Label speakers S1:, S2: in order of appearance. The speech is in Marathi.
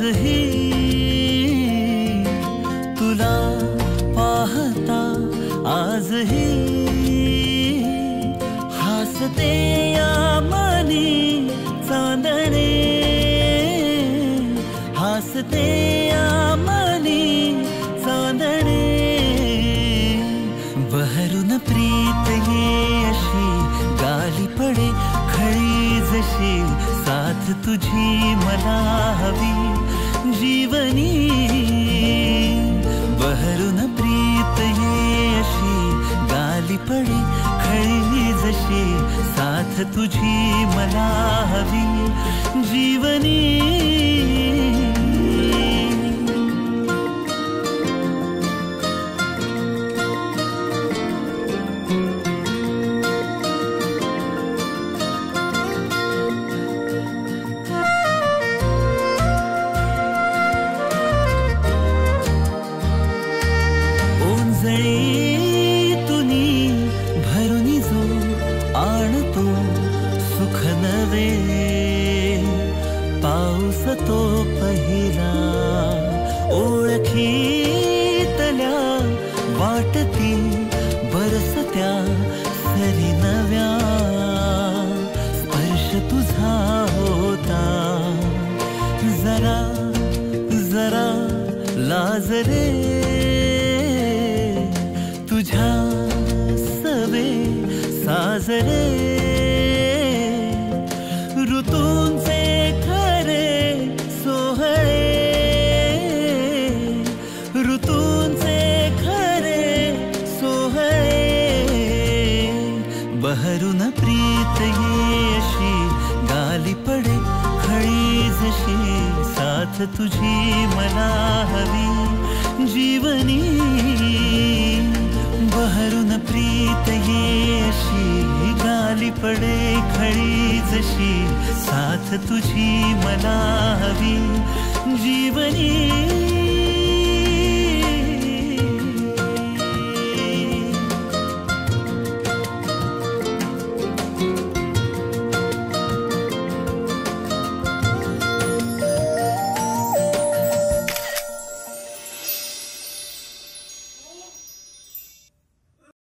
S1: आजही तुला पाहता आजही हसते या मनी चांदणे हसते या मनी चांदणे बहरून प्रीत ये अशी गाली पडे खळी जशी साथ तुझी मला हवी जीवनी बहरून प्रीत ये अशी गाली पडे खळी जशी साथ तुझी मला हवी जीवनी तुनी भरुनी जो आणतो सुख नवे पाऊस तो पहिला ओळखीतल्या वाटती बरसत्या सरी नव्या स्पर्श तुझा होता जरा जरा लाजरे तुझ्या सवे साजरे ऋतूंचे खरे सोहळे ऋतूंचे खरे सोहळे बहरून प्रीत ये अशी गाली पडे खळी जशी साथ तुझी मला हवी जीवनी बहरून प्रीत ये अशी गाली पडे खळी जशी साथ तुझी मला हवी जीवनी